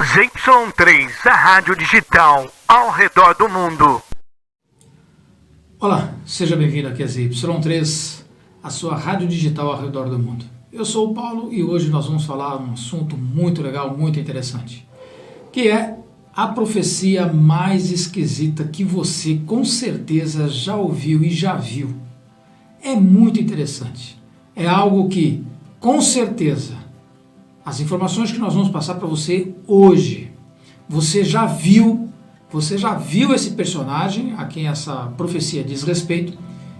ZYM3, a rádio digital ao redor do mundo. Olá, seja bem-vindo aqui a ZYM3, a sua rádio digital ao redor do mundo. Eu sou o Paulo e hoje nós vamos falar um assunto muito legal, muito interessante, que é a profecia mais esquisita que você com certeza já ouviu e já viu. É muito interessante. É algo que, com certeza, as informações que nós vamos passar para você hoje, você já viu esse personagem a quem essa profecia diz respeito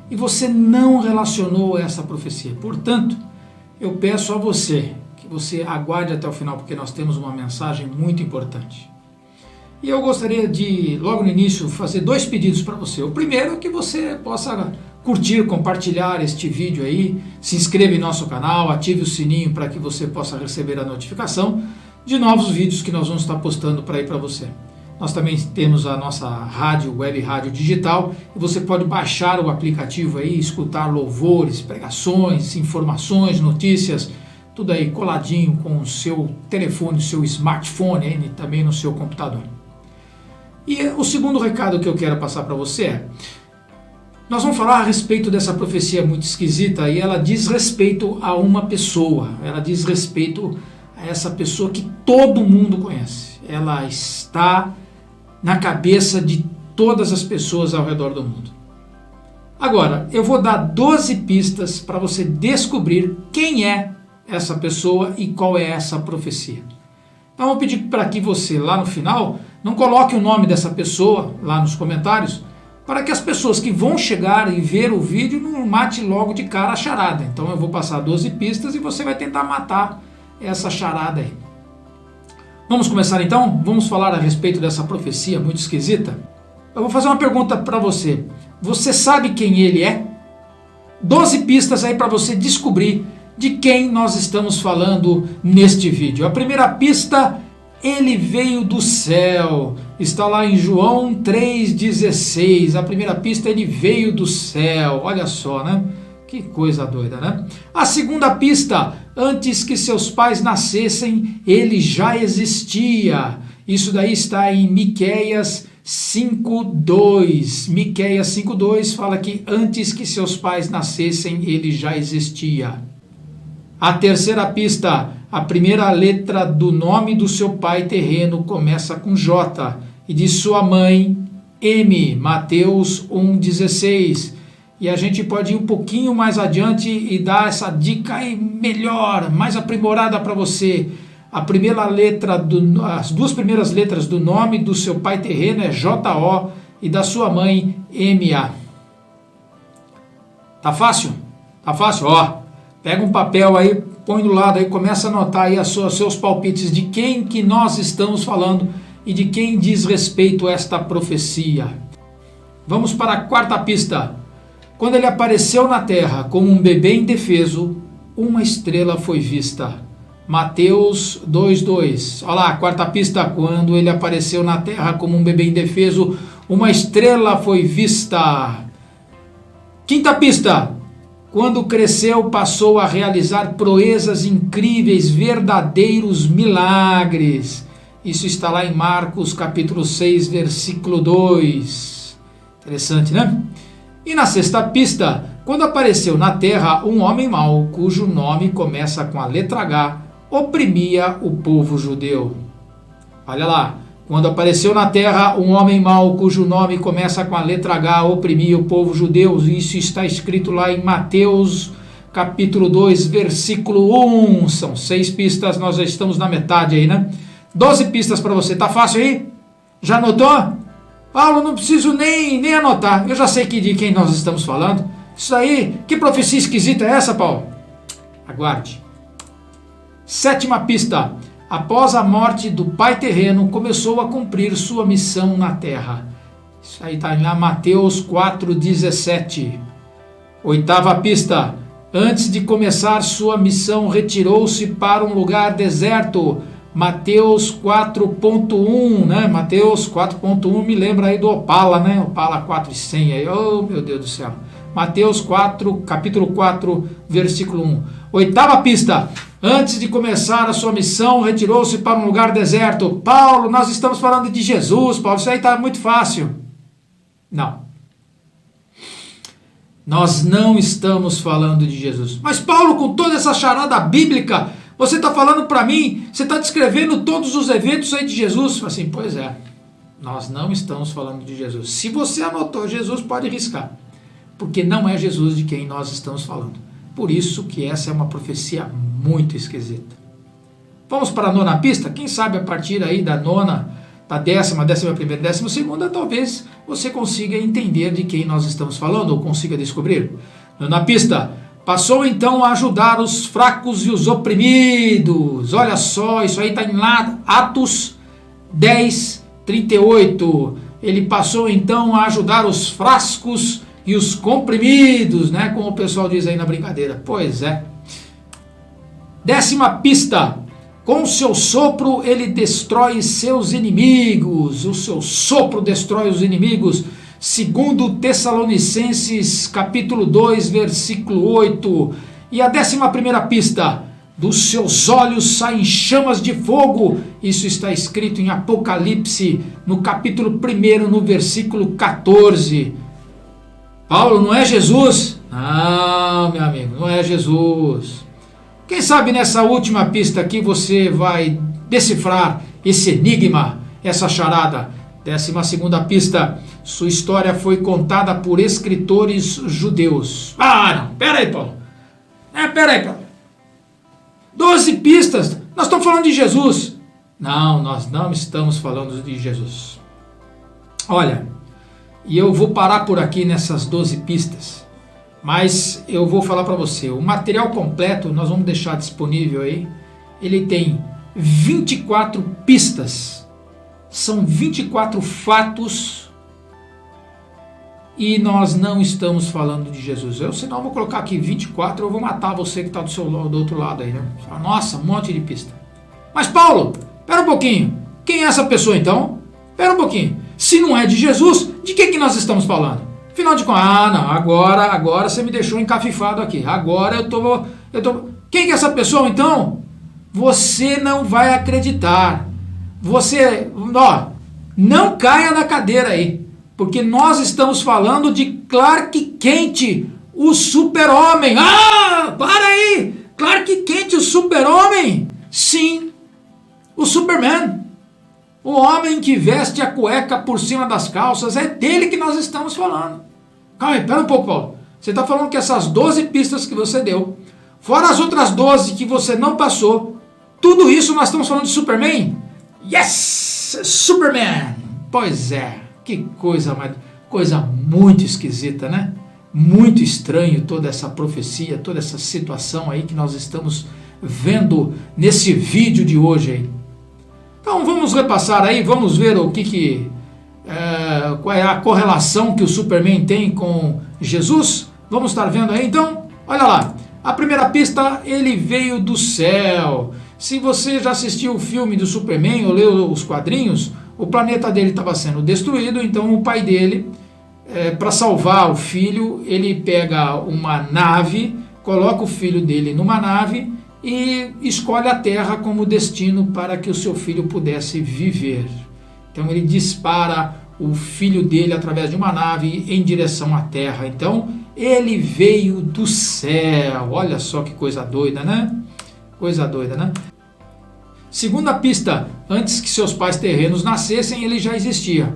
e você não relacionou essa profecia. Portanto, eu peço a você que você aguarde até o final, porque nós temos uma mensagem muito importante. E eu gostaria de, logo no início, fazer dois pedidos para você. O primeiro é que você possa curtir, compartilhar este vídeo aí, se inscreva em nosso canal, ative o sininho para que você possa receber a notificação de novos vídeos que nós vamos estar postando para você. Nós também temos a nossa rádio, web rádio digital, e você pode baixar o aplicativo aí, escutar louvores, pregações, informações, notícias, tudo aí coladinho com o seu telefone, o seu smartphone aí, também no seu computador. E o segundo recado que eu quero passar para você é: nós vamos falar a respeito dessa profecia muito esquisita e ela diz respeito a uma pessoa, ela diz respeito a essa pessoa que todo mundo conhece. Ela está na cabeça de todas as pessoas ao redor do mundo. Agora, eu vou dar 12 pistas para você descobrir quem é essa pessoa e qual é essa profecia. Então eu vou pedir para que você lá no final não coloque o nome dessa pessoa lá nos comentários, para que as pessoas que vão chegar e ver o vídeo não mate logo de cara a charada. Então eu vou passar 12 pistas e você vai tentar matar essa charada aí. Vamos começar então? Vamos falar a respeito dessa profecia muito esquisita? Eu vou fazer uma pergunta para você. Você sabe quem ele é? 12 pistas aí para você descobrir de quem nós estamos falando neste vídeo. A primeira pista: ele veio do céu. Está lá em João 3,16. A primeira pista: ele veio do céu. Olha só, né? Que coisa doida, né? A segunda pista: antes que seus pais nascessem, ele já existia. Isso daí está em Miqueias 5,2. Miqueias 5,2 fala que antes que seus pais nascessem, ele já existia. A terceira pista: a primeira letra do nome do seu pai terreno começa com J e de sua mãe M. Mateus 1,16. E a gente pode ir um pouquinho mais adiante e dar essa dica aí melhor, mais aprimorada para você. As duas primeiras letras do nome do seu pai terreno é J-O e da sua mãe M-A. Tá fácil? Tá fácil? Ó, pega um papel aí, põe do lado aí, começa a anotar aí seus palpites de quem que nós estamos falando e de quem diz respeito a esta profecia. Vamos para a quarta pista. Quando ele apareceu na terra como um bebê indefeso, uma estrela foi vista. Mateus 2,2. Olha lá, a quarta pista. Quando ele apareceu na terra como um bebê indefeso, uma estrela foi vista. Quinta pista. Quando cresceu, passou a realizar proezas incríveis, verdadeiros milagres. Isso está lá em Marcos capítulo 6, versículo 2. Interessante, né? E na sexta pista: quando apareceu na terra um homem mau, cujo nome começa com a letra H, oprimia o povo judeu. Olha lá. Quando apareceu na terra um homem mau, cujo nome começa com a letra H, oprimia o povo judeu. Isso está escrito lá em Mateus capítulo 2, versículo 1. São 6 pistas, nós já estamos na metade aí, né? 12 pistas para você. Tá fácil aí? Já anotou? Paulo, não preciso nem anotar. Eu já sei de quem nós estamos falando. Isso aí, que profecia esquisita é essa, Paulo? Aguarde. Sétima pista. Após a morte do pai terreno, começou a cumprir sua missão na terra. Isso aí está lá em Mateus 4,17. Oitava pista. Antes de começar sua missão, retirou-se para um lugar deserto. Mateus 4.1, né? Mateus 4.1 me lembra aí do Opala, né? Opala 4,100 aí. Oh, meu Deus do céu. Mateus 4, capítulo 4, versículo 1. 8ª pista. Antes de começar a sua missão, retirou-se para um lugar deserto. Paulo, nós estamos falando de Jesus, Paulo, isso aí está muito fácil. Não. Nós não estamos falando de Jesus. Mas Paulo, com toda essa charada bíblica, você está falando para mim, você está descrevendo todos os eventos aí de Jesus. Assim, pois é, nós não estamos falando de Jesus. Se você anotou Jesus, pode riscar, porque não é Jesus de quem nós estamos falando. Por isso que essa é uma profecia muito esquisita. Vamos para a 9ª pista? Quem sabe a partir aí da 9ª, da 10ª, 11ª, 12ª, talvez você consiga entender de quem nós estamos falando, ou consiga descobrir. 9ª pista. Passou então a ajudar os fracos e os oprimidos. Olha só, isso aí está em Atos 10, 38. Ele passou então a ajudar os fracos e os comprimidos, né? Como o pessoal diz aí na brincadeira. Pois é. 10ª pista. Com o seu sopro ele destrói seus inimigos. O seu sopro destrói os inimigos. Segundo Tessalonicenses capítulo 2, versículo 8. E a 11ª pista. Dos seus olhos saem chamas de fogo. Isso está escrito em Apocalipse, no capítulo 1, no versículo 14. Paulo, não é Jesus? Não, meu amigo, não é Jesus. Quem sabe nessa última pista aqui você vai decifrar esse enigma, essa charada. 12ª pista. Sua história foi contada por escritores judeus. Ah, não, pera aí, Paulo. Pera aí, Paulo. 12 pistas, nós estamos falando de Jesus. Não, nós não estamos falando de Jesus. Olha, e eu vou parar por aqui nessas 12 pistas, mas eu vou falar para você, o material completo nós vamos deixar disponível aí, ele tem 24 pistas, são 24 fatos, e nós não estamos falando de Jesus. Senão eu vou colocar aqui 24, eu vou matar você que está do outro lado aí, né? Nossa, um monte de pista. Mas Paulo, espera um pouquinho, quem é essa pessoa então? Espera um pouquinho, se não é de Jesus, de que nós estamos falando? Afinal de contas, não, agora você me deixou encafifado aqui, agora eu tô... Quem que é essa pessoa então? Você não vai acreditar, você, não caia na cadeira aí, porque nós estamos falando de Clark Kent, o super-homem. Para aí! Clark Kent, o super-homem? Sim, o Superman. O homem que veste a cueca por cima das calças, é dele que nós estamos falando. Calma aí, pera um pouco, Paulo. Você está falando que essas 12 pistas que você deu, fora as outras 12 que você não passou, tudo isso nós estamos falando de Superman? Yes! Superman! Pois é, que coisa muito esquisita, né? Muito estranho toda essa profecia, toda essa situação aí que nós estamos vendo nesse vídeo de hoje aí. Então vamos repassar aí, vamos ver qual é a correlação que o Superman tem com Jesus. Vamos estar vendo aí então? Olha lá, a primeira pista, ele veio do céu. Se você já assistiu o filme do Superman ou leu os quadrinhos, o planeta dele estava sendo destruído, então o pai dele, para salvar o filho, ele pega uma nave, coloca o filho dele numa nave e escolhe a Terra como destino para que o seu filho pudesse viver. Então ele dispara o filho dele através de uma nave em direção à Terra. Então ele veio do céu. Olha só que coisa doida, né? Coisa doida, né? Segunda pista, antes que seus pais terrenos nascessem, ele já existia.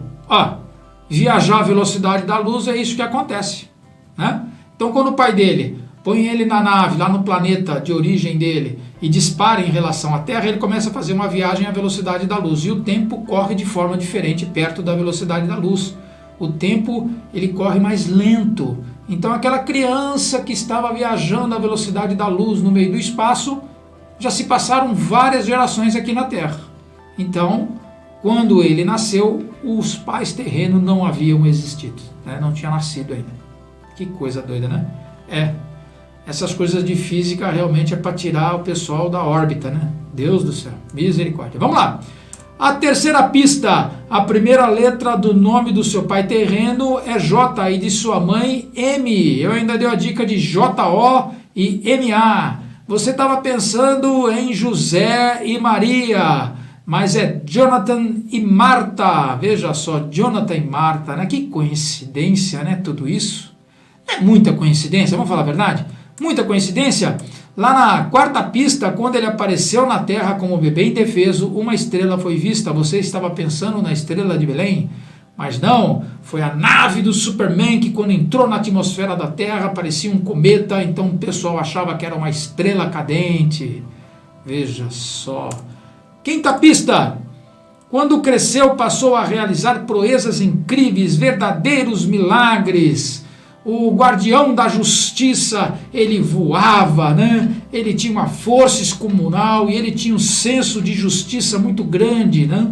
Viajar à velocidade da luz é isso que acontece, né? Então quando o pai dele põe ele na nave, lá no planeta de origem dele, e dispara em relação à Terra, ele começa a fazer uma viagem à velocidade da luz. E o tempo corre de forma diferente perto da velocidade da luz. O tempo, ele corre mais lento. Então aquela criança que estava viajando à velocidade da luz no meio do espaço, já se passaram várias gerações aqui na Terra. Então, quando ele nasceu, os pais terrenos não haviam existido, né? Não tinha nascido ainda. Que coisa doida, né? Essas coisas de física realmente é para tirar o pessoal da órbita, né? Deus do céu, misericórdia. Vamos lá. A terceira pista, a primeira letra do nome do seu pai terreno é J e de sua mãe M. Eu ainda dei a dica de J-O e M-A. Você estava pensando em José e Maria, mas é Jonathan e Marta. Veja só, Jonathan e Marta, né? Que coincidência, né? Tudo isso. É muita coincidência, vamos falar a verdade? Muita coincidência. Lá na quarta pista, quando ele apareceu na terra como bebê indefeso, uma estrela foi vista. Você estava pensando na estrela de Belém? Mas não, foi a nave do Superman que quando entrou na atmosfera da Terra parecia um cometa, então o pessoal achava que era uma estrela cadente. Veja só. Quinta pista. Quando cresceu passou a realizar proezas incríveis, verdadeiros milagres. O guardião da justiça, ele voava, né? Ele tinha uma força excomunal e ele tinha um senso de justiça muito grande, né?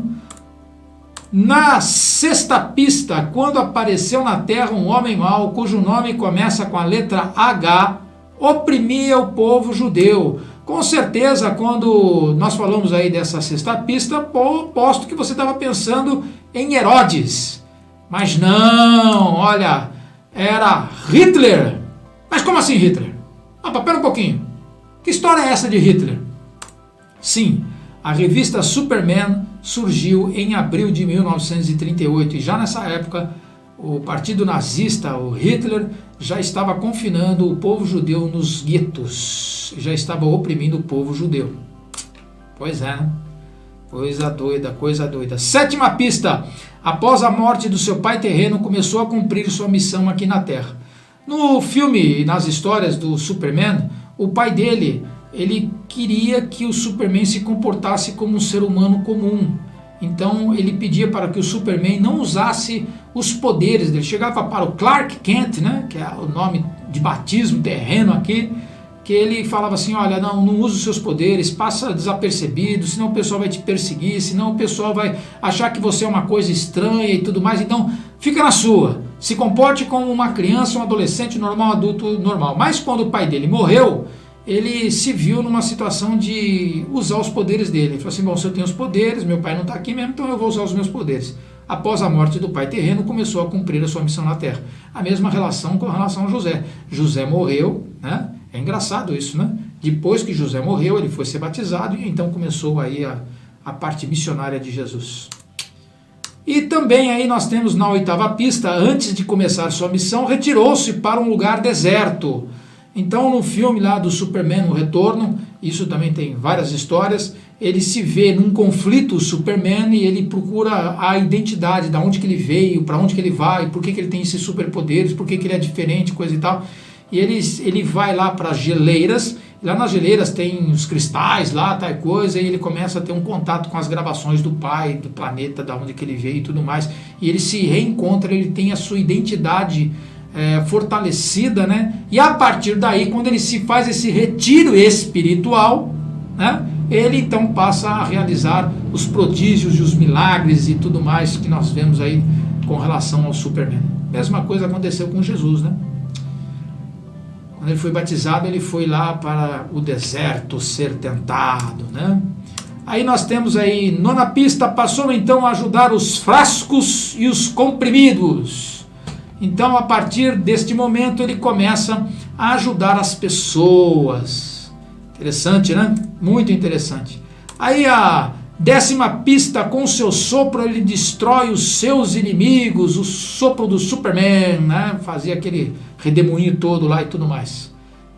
Na sexta pista, quando apareceu na terra um homem mau, cujo nome começa com a letra H, oprimia o povo judeu. Com certeza, quando nós falamos aí dessa sexta pista, posto que você estava pensando em Herodes. Mas não, olha, era Hitler. Mas como assim Hitler? Pera um pouquinho. Que história é essa de Hitler? Sim, a revista Superman surgiu em abril de 1938 e já nessa época o partido nazista, o Hitler, já estava confinando o povo judeu nos guetos, já estava oprimindo o povo judeu. Pois é, né? Coisa doida, coisa doida. Sétima pista. Após a morte do seu pai terreno, começou a cumprir sua missão aqui na Terra. No filme e nas histórias do Superman, o pai dele, ele queria que o Superman se comportasse como um ser humano comum. Então ele pedia para que o Superman não usasse os poderes dele. Chegava para o Clark Kent, né, que é o nome de batismo terreno aqui, que ele falava assim, olha, não use os seus poderes, passa desapercebido, senão o pessoal vai te perseguir, senão o pessoal vai achar que você é uma coisa estranha e tudo mais, então fica na sua, se comporte como uma criança, um adolescente normal, um adulto normal. Mas quando o pai dele morreu, ele se viu numa situação de usar os poderes dele. Ele falou assim, bom, se eu tenho os poderes, meu pai não está aqui mesmo, então eu vou usar os meus poderes. Após a morte do pai terreno, começou a cumprir a sua missão na Terra. A mesma relação com relação a José. José morreu, né? É engraçado isso, né? Depois que José morreu, ele foi ser batizado e então começou aí a parte missionária de Jesus. E também aí nós temos na oitava pista, antes de começar sua missão, retirou-se para um lugar deserto. Então no filme lá do Superman, O Retorno, isso também tem várias histórias, ele se vê num conflito, o Superman, e ele procura a identidade, da onde que ele veio, para onde que ele vai, por que ele tem esses superpoderes, por que ele é diferente, coisa e tal. E ele vai lá para as geleiras, lá nas geleiras tem os cristais lá, tal coisa, e ele começa a ter um contato com as gravações do pai, do planeta, da onde que ele veio e tudo mais, e ele se reencontra, ele tem a sua identidade fortalecida, né? E a partir daí, quando ele se faz esse retiro espiritual, né? Ele então passa a realizar os prodígios e os milagres e tudo mais que nós vemos aí com relação ao Superman. Mesma coisa aconteceu com Jesus, né? Quando ele foi batizado, ele foi lá para o deserto ser tentado, né? Aí nós temos aí, nona pista, passou então a ajudar os frascos e os comprimidos. Então, a partir deste momento, ele começa a ajudar as pessoas. Interessante, né? Muito interessante. Aí a décima pista, com seu sopro, ele destrói os seus inimigos, o sopro do Superman, né? Fazia aquele redemoinho todo lá e tudo mais.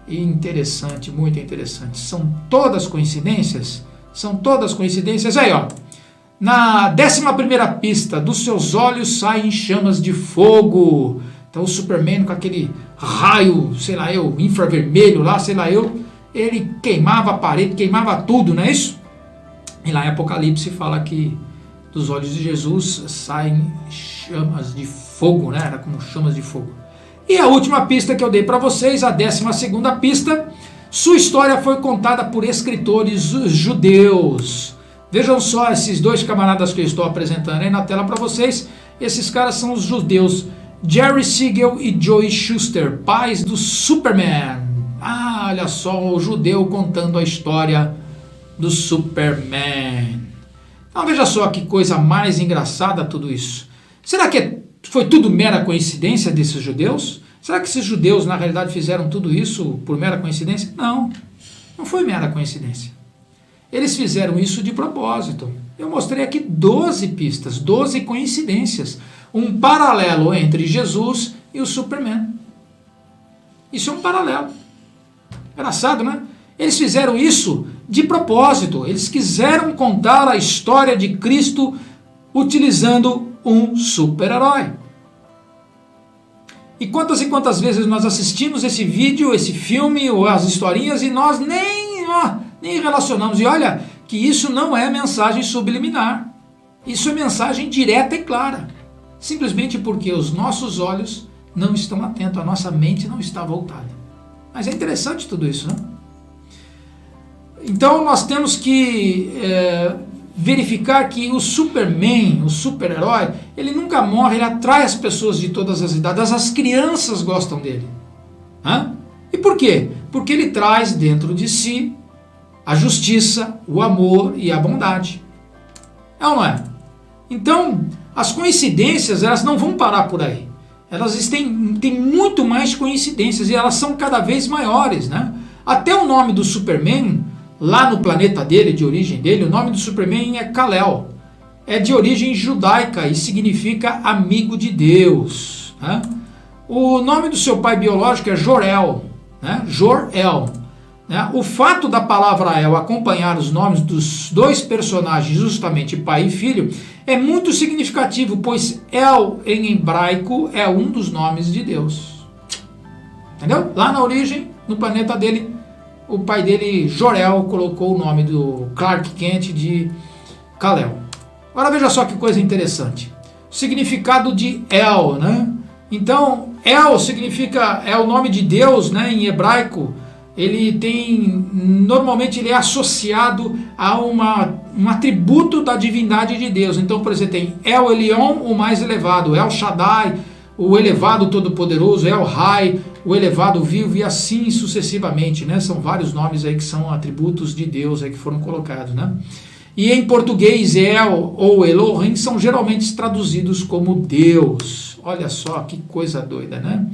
E interessante, muito interessante. São todas coincidências? São todas coincidências. Aí, ó. Na 11ª pista, dos seus olhos saem chamas de fogo. Então o Superman com aquele raio, sei lá eu, infravermelho lá, sei lá eu, ele queimava a parede, queimava tudo, não é isso? E lá em Apocalipse fala que dos olhos de Jesus saem chamas de fogo, né? Era como chamas de fogo. E a última pista que eu dei para vocês, a 12ª pista, sua história foi contada por escritores judeus. Vejam só esses dois camaradas que eu estou apresentando aí na tela para vocês. Esses caras são os judeus Jerry Siegel e Joey Shuster, pais do Superman. Ah, olha só, o judeu contando a história do Superman. Então veja só que coisa mais engraçada tudo isso. Será que foi tudo mera coincidência desses judeus? Será que esses judeus na realidade fizeram tudo isso por mera coincidência? Não. Não foi mera coincidência. Eles fizeram isso de propósito. Eu mostrei aqui 12 pistas, 12 coincidências. Um paralelo entre Jesus e o Superman. Isso é um paralelo. Engraçado, né? Eles fizeram isso de propósito. Eles quiseram contar a história de Cristo utilizando um super-herói. E quantas vezes nós assistimos esse vídeo, esse filme, ou as historinhas, e nós nem relacionamos. E olha que isso não é mensagem subliminar. Isso é mensagem direta e clara. Simplesmente porque os nossos olhos não estão atentos, a nossa mente não está voltada. Mas é interessante tudo isso, né? Então nós temos que verificar que o Superman, o super-herói, ele nunca morre, ele atrai as pessoas de todas as idades, as crianças gostam dele. E por quê? Porque ele traz dentro de si a justiça, o amor e a bondade. É ou não é? Então, as coincidências, elas não vão parar por aí. Elas têm muito mais coincidências e elas são cada vez maiores, né? Até o nome do Superman, lá no planeta dele, de origem dele, o nome do Superman é Kal-El. É de origem judaica e significa amigo de Deus, né? O nome do seu pai biológico é Jor-El, né? Jor-El. Né? O fato da palavra El acompanhar os nomes dos dois personagens, justamente pai e filho, é muito significativo, pois El em hebraico é um dos nomes de Deus. Entendeu? Lá na origem, no planeta dele, o pai dele, Jor-El, colocou o nome do Clark Kent de Kal-El. Agora veja só que coisa interessante. O significado de El, né? Então, El significa, é o nome de Deus, né, em hebraico. Normalmente ele é associado a um atributo da divindade de Deus. Então, por exemplo, tem El Elyon, o mais elevado, El Shaddai, o elevado todo-poderoso, El Rai, o elevado vivo, e assim sucessivamente, né? São vários nomes aí que são atributos de Deus aí que foram colocados, né? E em português, El ou Elohim são geralmente traduzidos como Deus. Olha só que coisa doida, né?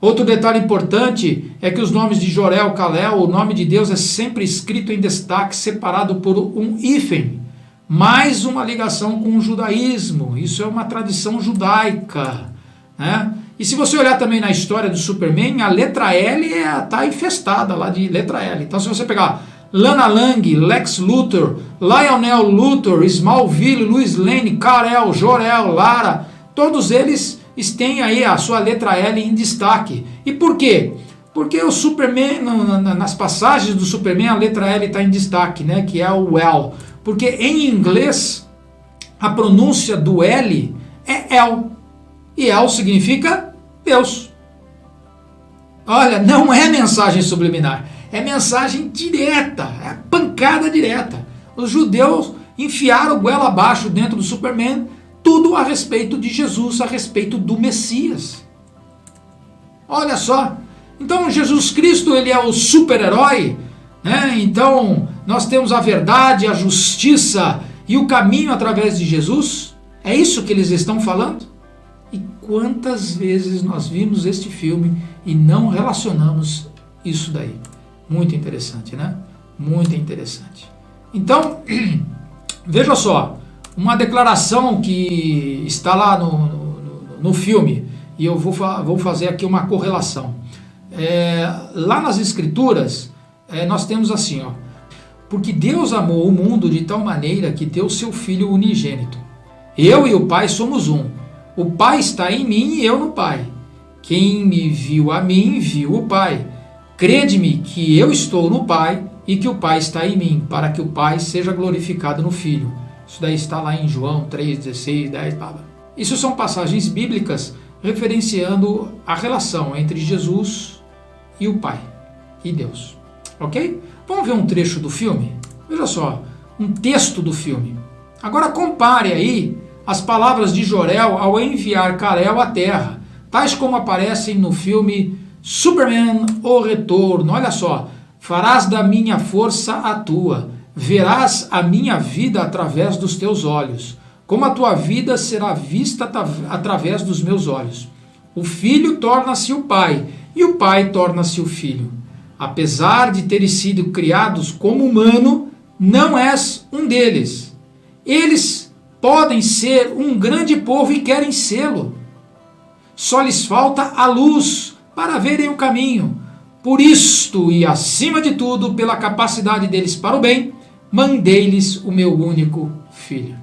Outro detalhe importante é que os nomes de Jor-El, Kal-El, o nome de Deus é sempre escrito em destaque, separado por um hífen, mais uma ligação com o judaísmo. Isso é uma tradição judaica, né? E se você olhar também na história do Superman, a letra L está infestada lá de letra L. Então se você pegar Lana Lang, Lex Luthor, Lionel Luthor, Smallville, Lois Lane, Kal-El, Jor-El, Lara, todos eles têm aí a sua letra L em destaque. E por quê? Porque o Superman, nas passagens do Superman, a letra L está em destaque, né? Que é o L. Porque em inglês, a pronúncia do L é El. E El significa Deus. Olha, não é mensagem subliminar. É mensagem direta. É pancada direta. Os judeus enfiaram goela abaixo dentro do Superman, tudo a respeito de Jesus, a respeito do Messias. Olha só. Então Jesus Cristo, ele é o super-herói, né? Então nós temos a verdade, a justiça e o caminho através de Jesus. É isso que eles estão falando? E quantas vezes nós vimos este filme e não relacionamos isso daí? Muito interessante, né? Muito interessante. Então, veja só. Uma declaração que está lá no filme, e eu vou fazer aqui uma correlação. Lá nas Escrituras, nós temos assim, ó: porque Deus amou o mundo de tal maneira que deu seu Filho unigênito. Eu e o Pai somos um. O Pai está em mim e eu no Pai. Quem me viu a mim, viu o Pai. Crede-me que eu estou no Pai e que o Pai está em mim, para que o Pai seja glorificado no Filho. Isso daí está lá em João 3, 16, 10, Isso são passagens bíblicas referenciando a relação entre Jesus e o Pai e Deus. Ok? Vamos ver um trecho do filme? Veja só, um texto do filme. Agora compare aí as palavras de Jor-El ao enviar Kal-El à Terra, tais como aparecem no filme Superman, O Retorno. Olha só: farás da minha força a tua, verás a minha vida através dos teus olhos, como a tua vida será vista através dos meus olhos. O filho torna-se o pai, e o pai torna-se o filho. apesar de terem sido criados como humano, não és um deles. Eles podem ser um grande povo e querem sê-lo. Só lhes falta a luz para verem o caminho. Por isto, e acima de tudo, pela capacidade deles para o bem, mandei-lhes o meu único filho.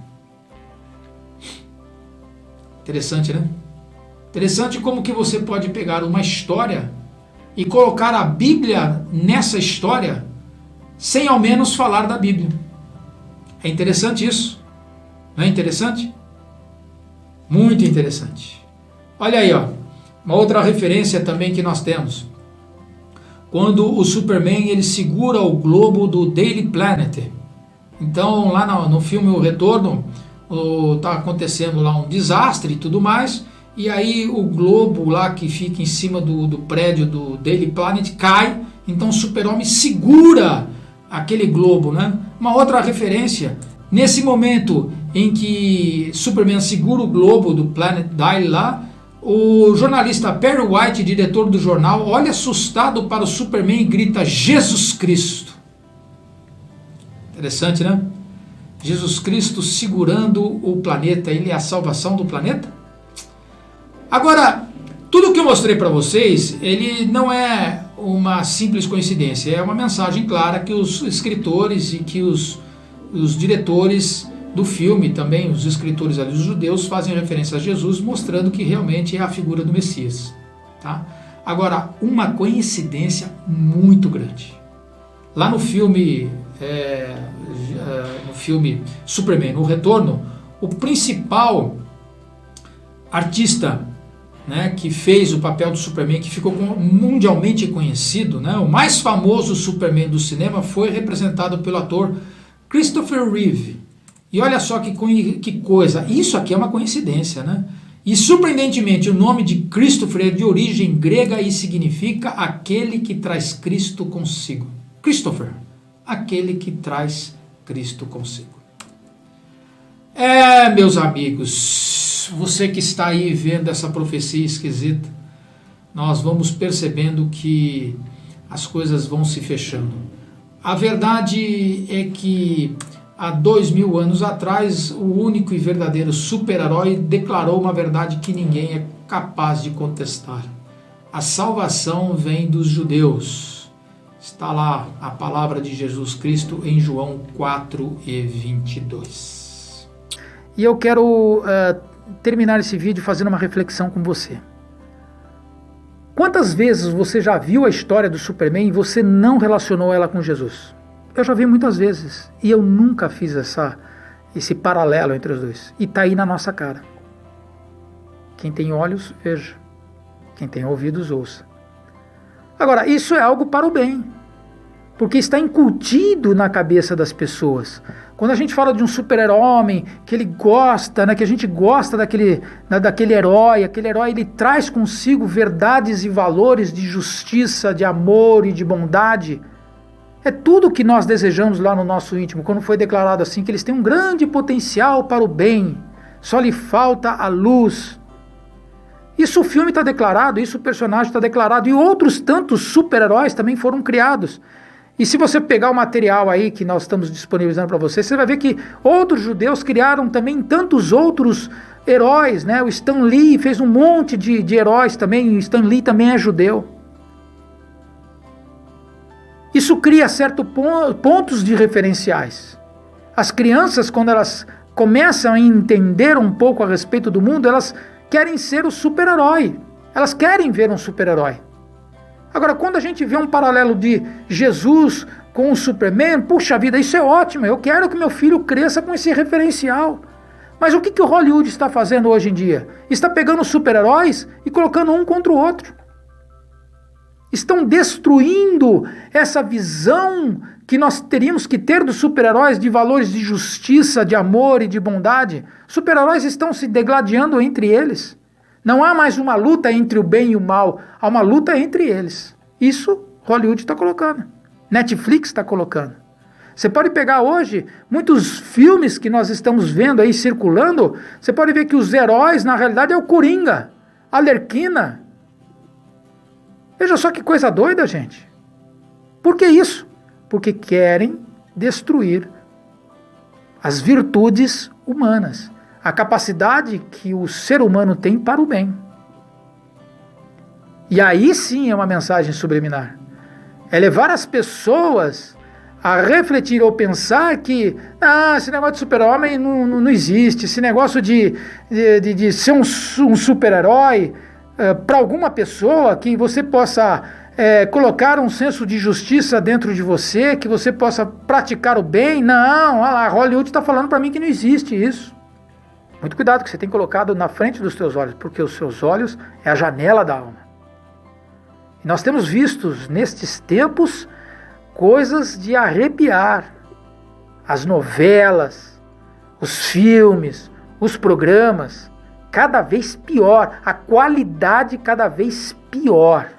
Interessante, né? Interessante como que você pode pegar uma história e colocar a Bíblia nessa história sem ao menos falar da Bíblia. É interessante isso. Não é interessante? Muito interessante. Olha aí, ó, uma outra referência também que nós temos. Quando o Superman ele segura o globo do Daily Planet. Então lá no filme O Retorno está acontecendo lá um desastre e tudo mais, e aí o globo lá que fica em cima do prédio do Daily Planet cai, então o Super-Homem segura aquele globo, né? Uma outra referência, nesse momento em que Superman segura o globo do Planet Daily lá, o jornalista Perry White, diretor do jornal, olha assustado para o Superman e grita: Jesus Cristo. Interessante, né? Jesus Cristo segurando o planeta, ele é a salvação do planeta? Agora, tudo que eu mostrei para vocês, ele não é uma simples coincidência, é uma mensagem clara que os escritores e que os diretores do filme, também os escritores ali, os judeus, fazem referência a Jesus, mostrando que realmente é a figura do Messias. Tá? Agora, uma coincidência muito grande. Lá no filme Superman, O Retorno, o principal artista, né, que fez o papel do Superman, que ficou mundialmente conhecido, né, o mais famoso Superman do cinema, foi representado pelo ator Christopher Reeve. E olha só que coisa, isso aqui é uma coincidência, né? E surpreendentemente o nome de Christopher é de origem grega e significa aquele que traz Cristo consigo. Christopher, aquele que traz Cristo consigo. Meus amigos, você que está aí vendo essa profecia esquisita, nós vamos percebendo que as coisas vão se fechando. A verdade é que há 2000 anos atrás, o único e verdadeiro super-herói declarou uma verdade que ninguém é capaz de contestar. A salvação vem dos judeus. Está lá a palavra de Jesus Cristo em João 4:22. E eu quero terminar esse vídeo fazendo uma reflexão com você. Quantas vezes você já viu a história do Superman e você não relacionou ela com Jesus? Eu já vi muitas vezes e eu nunca fiz esse paralelo entre os dois. E está aí na nossa cara. Quem tem olhos, veja. Quem tem ouvidos, ouça. Agora, isso é algo para o bem, porque está incutido na cabeça das pessoas. Quando a gente fala de um super-herói, que ele gosta, né, que a gente gosta daquele herói, aquele herói ele traz consigo verdades e valores de justiça, de amor e de bondade. É tudo o que nós desejamos lá no nosso íntimo, quando foi declarado assim, que eles têm um grande potencial para o bem, só lhe falta a luz. Isso o filme está declarado, isso o personagem está declarado, e outros tantos super-heróis também foram criados. E se você pegar o material aí que nós estamos disponibilizando para você, você vai ver que outros judeus criaram também tantos outros heróis, né? O Stan Lee fez um monte de heróis também, o Stan Lee também é judeu. Isso cria certos pontos de referenciais. As crianças, quando elas começam a entender um pouco a respeito do mundo, elas querem ser o super-herói. Elas querem ver um super-herói. Agora, quando a gente vê um paralelo de Jesus com o Superman, puxa vida, isso é ótimo, eu quero que meu filho cresça com esse referencial. Mas o que o Hollywood está fazendo hoje em dia? Está pegando super-heróis e colocando um contra o outro. Estão destruindo essa visão que nós teríamos que ter dos super-heróis de valores de justiça, de amor e de bondade. Super-heróis estão se degladiando entre eles. Não há mais uma luta entre o bem e o mal, há uma luta entre eles. Isso Hollywood está colocando, Netflix está colocando. Você pode pegar hoje muitos filmes que nós estamos vendo aí circulando, você pode ver que os heróis na realidade é o Coringa, a Arlequina. Veja só que coisa doida, gente. Por que isso? Porque querem destruir as virtudes humanas, a capacidade que o ser humano tem para o bem. E aí sim é uma mensagem subliminar. É levar as pessoas a refletir ou pensar que esse negócio de super-homem não existe, esse negócio de ser um super-herói para alguma pessoa, que você possa colocar um senso de justiça dentro de você, que você possa praticar o bem. Não, olha lá, Hollywood está falando para mim que não existe isso. Muito cuidado que você tem colocado na frente dos teus olhos, porque os seus olhos é a janela da alma. E nós temos visto nestes tempos coisas de arrepiar. As novelas, os filmes, os programas, cada vez pior, a qualidade cada vez pior.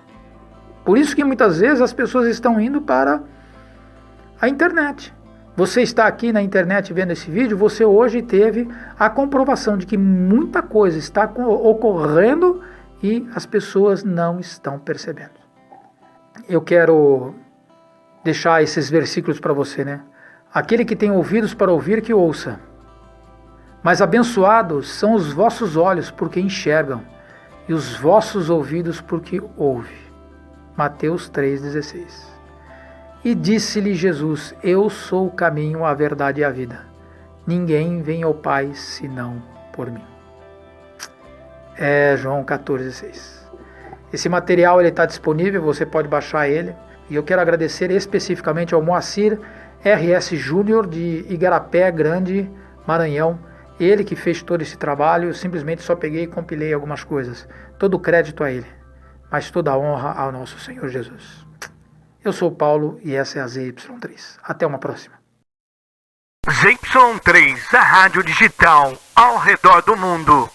Por isso que muitas vezes as pessoas estão indo para a internet. Você está aqui na internet vendo esse vídeo, você hoje teve a comprovação de que muita coisa está ocorrendo e as pessoas não estão percebendo. Eu quero deixar esses versículos para você, né? Aquele que tem ouvidos para ouvir, que ouça. Mas abençoados são os vossos olhos, porque enxergam, e os vossos ouvidos, porque ouvem. Mateus 3,16. E disse-lhe Jesus: eu sou o caminho, a verdade e a vida. Ninguém vem ao Pai senão por mim. João 14,6. Esse material está disponível, você pode baixar ele. E eu quero agradecer especificamente ao Moacir R.S. Júnior, de Igarapé Grande, Maranhão. Ele que fez todo esse trabalho, eu simplesmente só peguei e compilei algumas coisas. Todo o crédito a ele, mas toda a honra ao nosso Senhor Jesus. Eu sou o Paulo e essa é a ZY3. Até uma próxima. ZY3, a rádio digital ao redor do mundo.